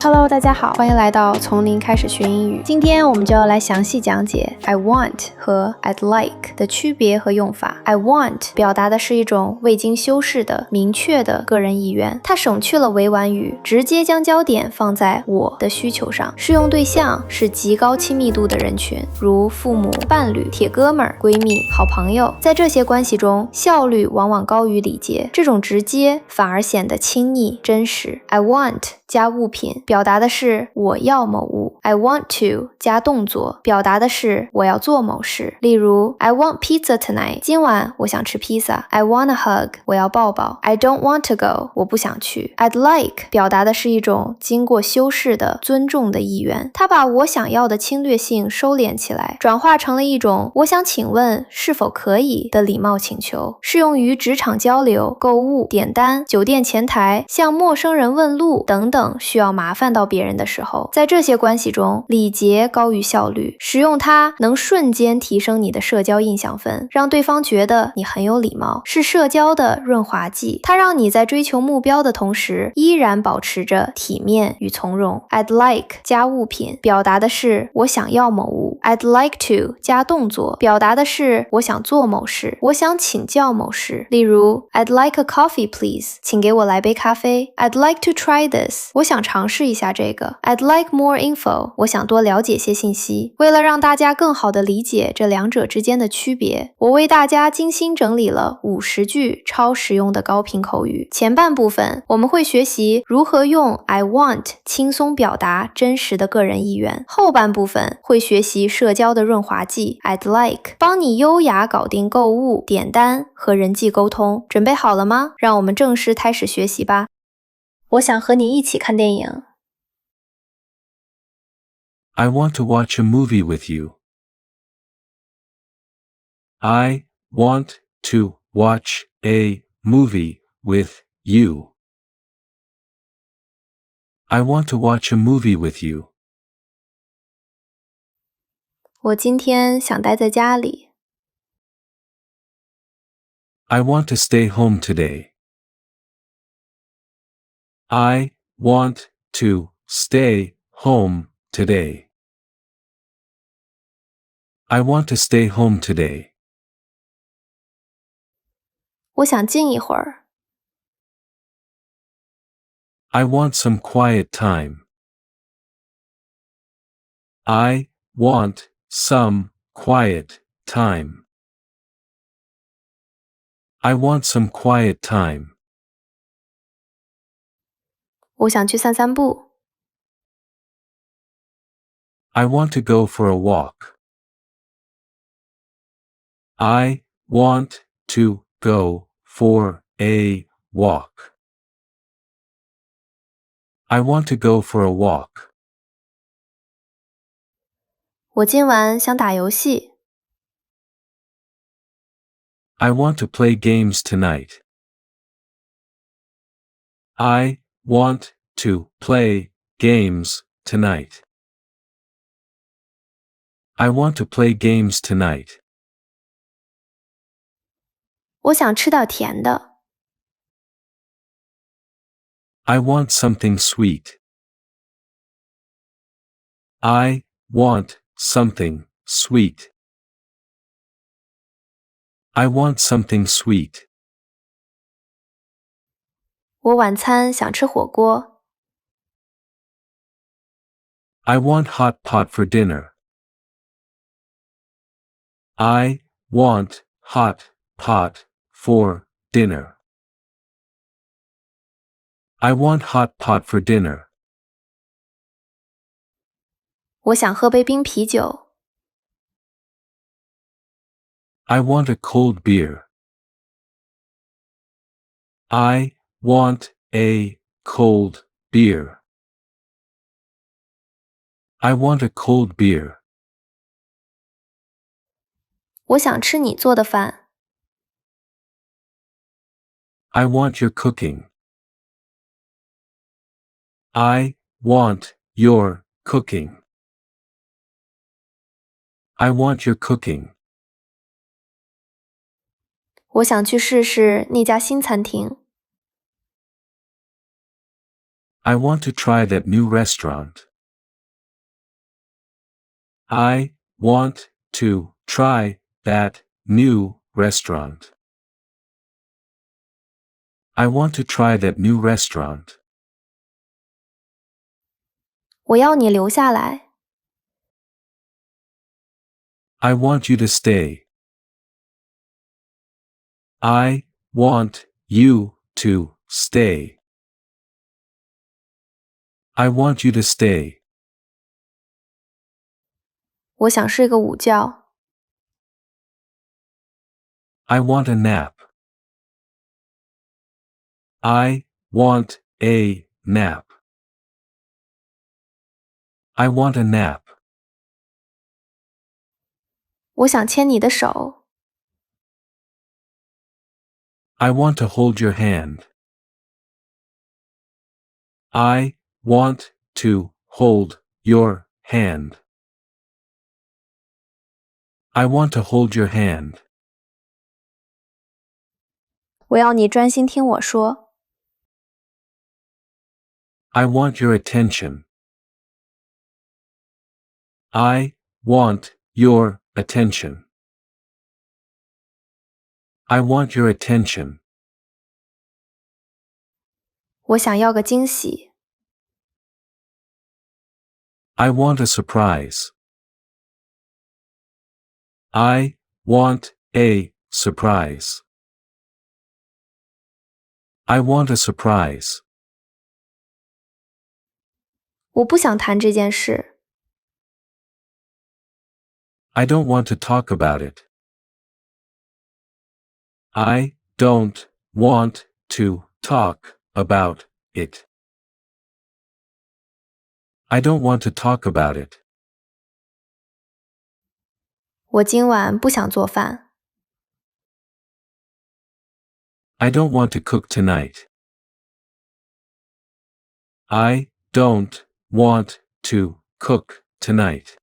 Hello， 大家好，欢迎来到从零开始学英语。今天我们就要来详细讲解 I want 和 I'd like 的区别和用法。I want 表达的是一种未经修饰的明确的个人意愿，它省去了委婉语，直接将焦点放在我的需求上。适用对象是极高亲密度的人群，如父母、伴侣、铁哥们儿、闺蜜、好朋友。在这些关系中，效率往往高于礼节，这种直接反而显得亲昵真实。I want 加物品表达的是我要某物。 I want to 加动作表达的是我要做某事。例如 I want pizza tonight 今晚我想吃披萨。 I want a hug 我要抱抱。 I don't want to go 我不想去。 I'd like 表达的是一种经过修饰的尊重的意愿，它把我想要的侵略性收敛起来，转化成了一种我想请问是否可以的礼貌请求，适用于职场交流、购物、点单、酒店前台、向陌生人问路等等需要麻烦到别人的时候。在这些关系中，礼节高于效率，使用它能瞬间提升你的社交印象分，让对方觉得你很有礼貌，是社交的润滑剂。它让你在追求目标的同时，依然保持着体面与从容。I'd like 加物品表达的是我想要某物。I'd like to 加动作表达的是我想做某事，我想请教某事。例如 I'd like a coffee please 请给我来杯咖啡。 I'd like to try this 我想尝试一下这个。 I'd like more info 我想多了解些信息。为了让大家更好地理解这两者之间的区别，我为大家精心整理了50句超实用的高频口语。前半部分我们会学习如何用 I want 轻松表达真实的个人意愿，后半部分会学习社交的润滑剂 I'd like 帮你优雅搞定购物、点单和人际沟通。准备好了吗？让我们正式开始学习吧。我想和你一起看电影。I want to watch a movie with you. I want to watch a movie with you. I want to watch a movie with you. 我今天想待在家里。I want to stay home today. I want to stay home today. I want to stay home today. 我想静一会儿。I want some quiet time. I want some quiet time. I want some quiet time. 我想去散散步。I want to go for a walk. I want to go for a walk. I want to go for a walk. 我今晚想打游戏。I want to play games tonight. I want to play games tonight. I want to play games tonight. 我想吃点甜的。I want something sweet. I want something sweet. I want something sweet. 我晚餐想吃火锅。I want hot pot for dinner. I want hot pot for dinner. I want hot pot for dinner. 我想喝杯冰啤酒。I want a cold beer. I want a cold beer. I want a cold beer. 我想吃你做的饭。I want your cooking. I want your cooking. I want your cooking. 我想去试试那家新餐厅。I want to try that new restaurant. I want to try that new restaurant. I want to try that new restaurant. 我要你留下来。I want you to stay. I want you to stay. I want you to stay. 我想睡个午觉。I want a nap. I want a nap. I want a nap. 我想牵你的手。I want to hold your hand. I want to hold your hand. I want to hold your hand. 我要你专心听我说。I want your attention. I want your attention. I want your attention. 我想要个惊喜。I want a surprise. I want a surprise. I want a surprise. 我不想谈这件事。I don't want to talk about it. I don't want to talk about it. I don't want to talk about it. 我今晚不想做饭。I don't want to cook tonight. I don't want to cook tonight.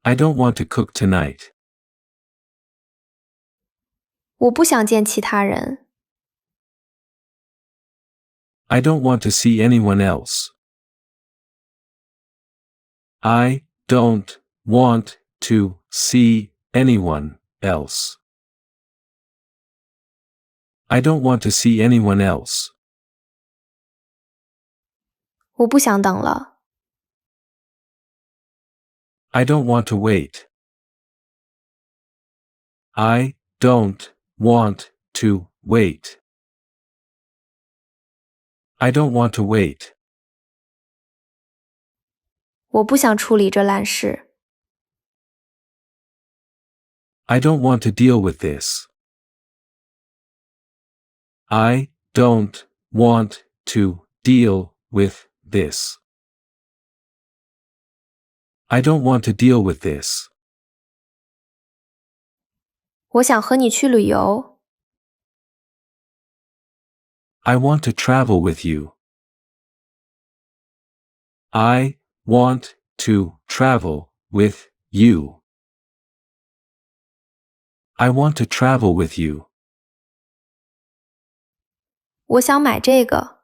I don't want to cook tonight. 我不想见其他人。I don't want to see anyone else. I don't want to see anyone else. I don't want to see anyone else. 我不想等了。I don't want to wait. I don't want to wait. I don't want to wait. 我不想处理这烂事。I don't want to deal with this. I don't want to deal with this. I don't want to deal with this. 我想和你去旅游。I want to travel with you. I want to travel with you. I want to travel with you. 我想买这个。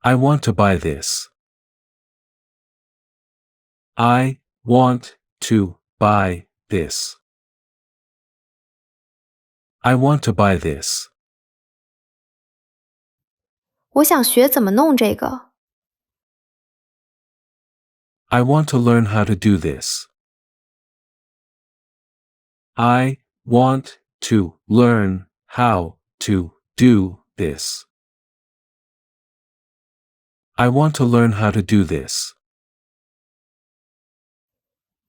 I want to buy this. I want to buy this. I want to buy this. 我想学怎么弄这个。I want to learn how to do this. I want to learn how to do this. I want to learn how to do this.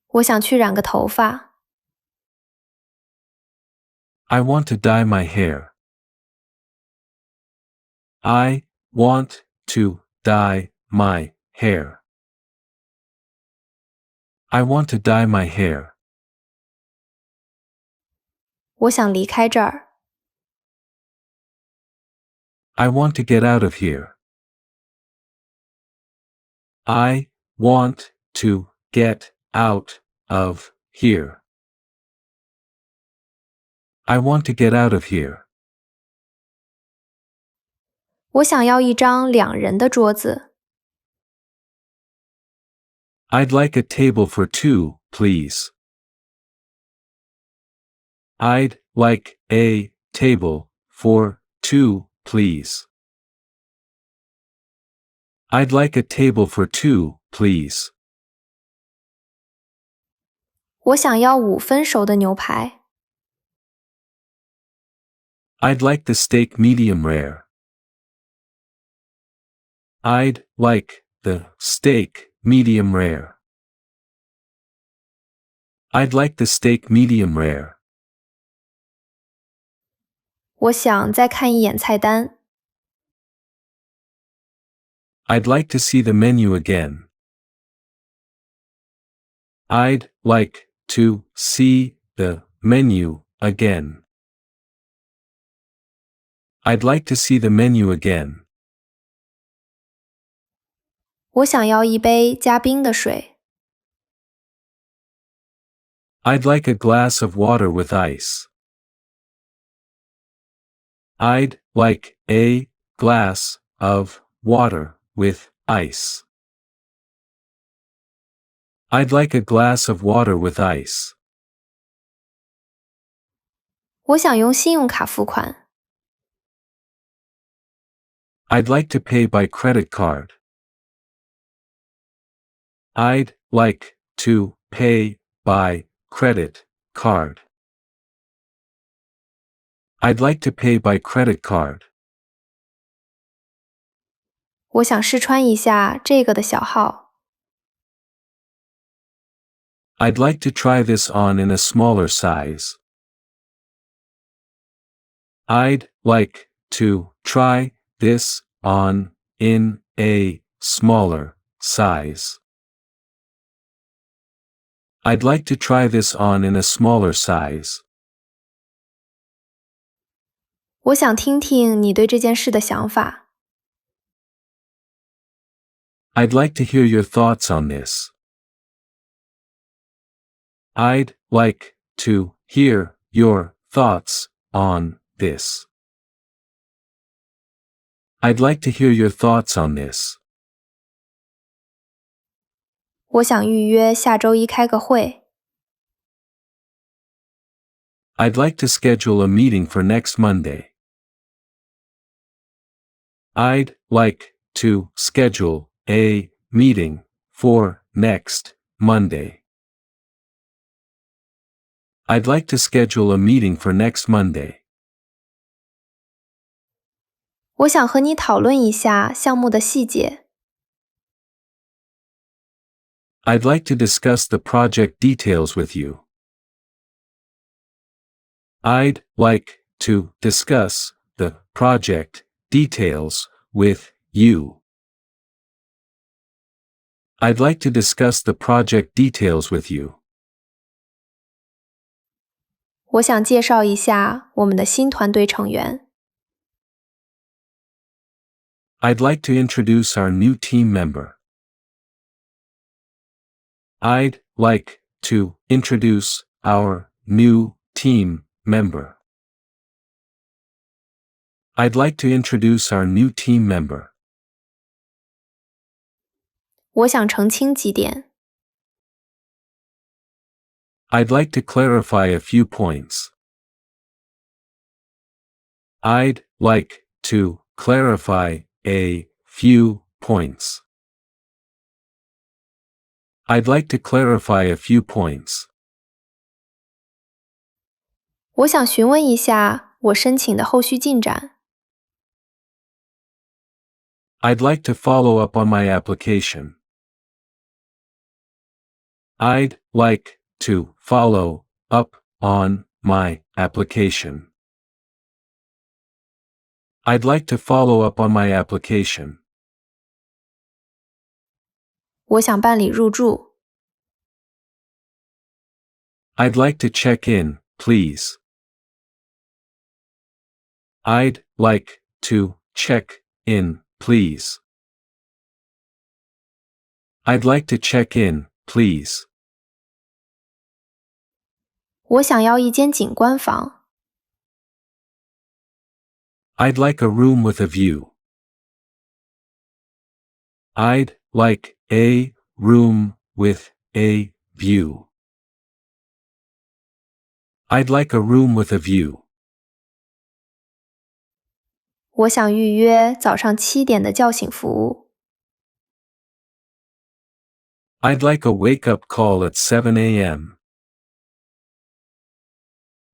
我想去染个头发。I want to dye my hair. I want to dye my hair. I want to dye my hair. 我想离开这儿。I want to get out of here. I want to get out of here. I want to get out of here. 我想要一张2人的桌子。I'd like a table for 2, please. I'd like a table for 2, please. I'd like a table for 2, please. 我想要5分熟的牛排。I'd like the steak medium rare. I'd like the steak medium rare. I'd like the steak medium rare. 我想再看一眼菜单。I'd like to see the menu again. I'd like to see the menu again. I'd like to see the menu again. 我想要一杯加冰的水。I'd like a glass of water with ice. I'd like a glass of water with ice. I'd like a glass of water with ice. 我想用信用卡付款。I'd like to pay by credit card. I'd like to pay by credit card. I'd like to pay by credit card. 我想试穿一下这个的小号。I'd like to try this on in a smaller size. I'd like to try this on in a smaller size. I'd like to try this on in a smaller size. 我想听听你对这件事的想法。I'd like to hear your thoughts on this. I'd like to hear your thoughts on this. I'd like to hear your thoughts on this. 我想预约下周一开个会。I'd like to schedule a meeting for next Monday. I'd like to schedule a meeting for next Monday. I'd like to schedule a meeting for next Monday. 我想和你讨论一下项目的细节。I'd like to discuss the project details with you. I'd like to discuss the project details with you. I'd like to discuss the project details with you. 我想介绍一下我们的新团队成员。I'd like to introduce our new team member. I'd like to introduce our new team member. I'd like to introduce our new team member. 我想澄清几点。I'd like to clarify a few points. I'd like to clarify a few points. I'd like to clarify a few points. 我想询问一下我申请的后续进展。I'd like to follow up on my application. I'd like to follow up on my application. I'd like to follow up on my application. 我想办理入住。I'd like to check in, please. I'd like to check in, please. I'd like to check in, please. 我想要一间景观房。I'd like a room with a view. I'd like a room with a view. I'd like a room with a view. 我想预约早上7点的叫醒服务。I'd like a wake-up call at 7 a.m.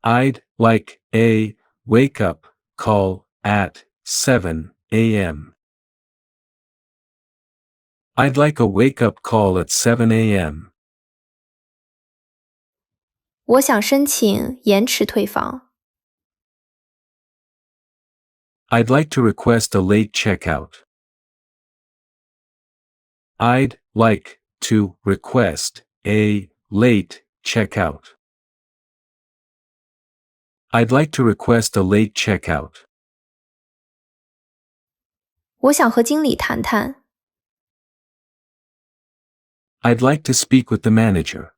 I'd like a wake-up call at 7 a.m. I'd like a wake-up call at 7 a.m. 我想申请延迟退房。I'd like to request a late checkout. I'd like to request a late checkout. I'd like to request a late checkout. 我想和经理谈谈。I'd like to speak with the manager.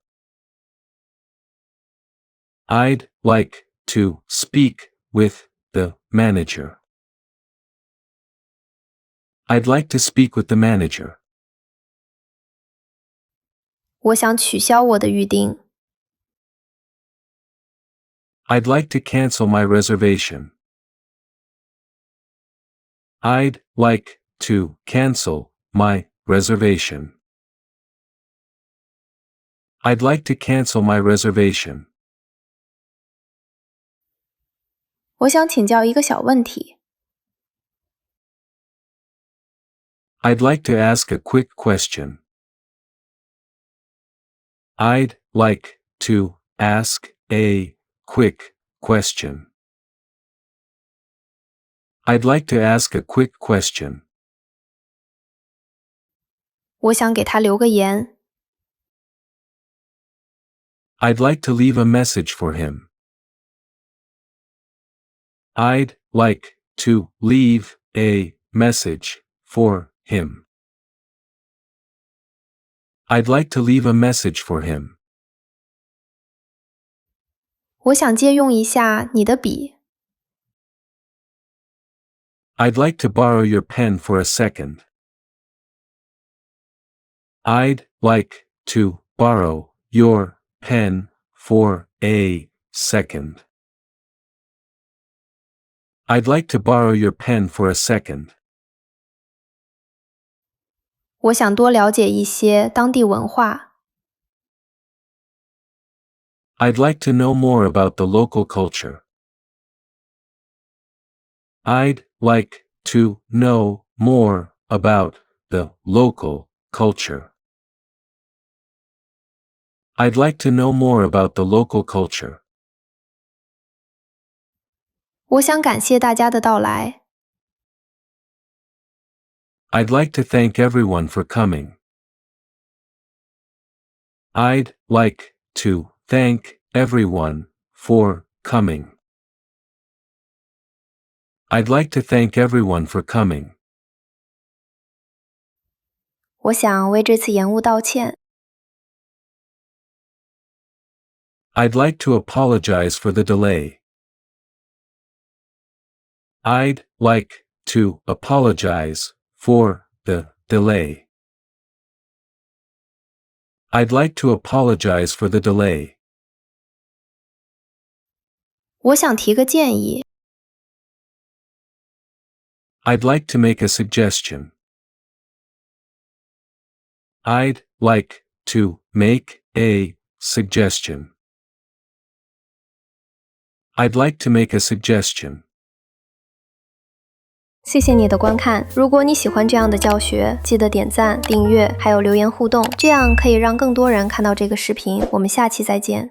I'd like to speak with the manager. I'd like to speak with the manager. 我想取消我的预定。I'd like to cancel my reservation. I'd like to cancel my reservation. I'd like to cancel my reservation. 我想请教一个小问题。I'd like to ask a quick question. I'd like to ask a quick question. I'd like to ask a quick question. 我想给他留个言。I'd like to leave a message for him. I'd like to leave a message for him. I'd like to leave a message for him. 我想借用一下你的笔。I'd like to borrow your pen for a second. I'd like to borrow your pen for a second. I'd like to borrow your pen for a second. 我想多了解一些当地文化。I'd like to know more about the local culture. I'd like to know more about the local culture. I'd like to know more about the local culture. 我想感谢大家的到来。I'd like to thank everyone for coming. I'd like to thank everyone for coming. I'd like to thank everyone for coming. 我想为这次延误道歉。I'd like to apologize for the delay. I'd like to apologize for the delay. I'd like to apologize for the delay. 我想提个建议。I'd like to make a suggestion. I'd like to make a suggestion. I'd like to make a suggestion. 谢谢你的观看，如果你喜欢这样的教学，记得点赞、订阅，还有留言互动，这样可以让更多人看到这个视频。我们下期再见。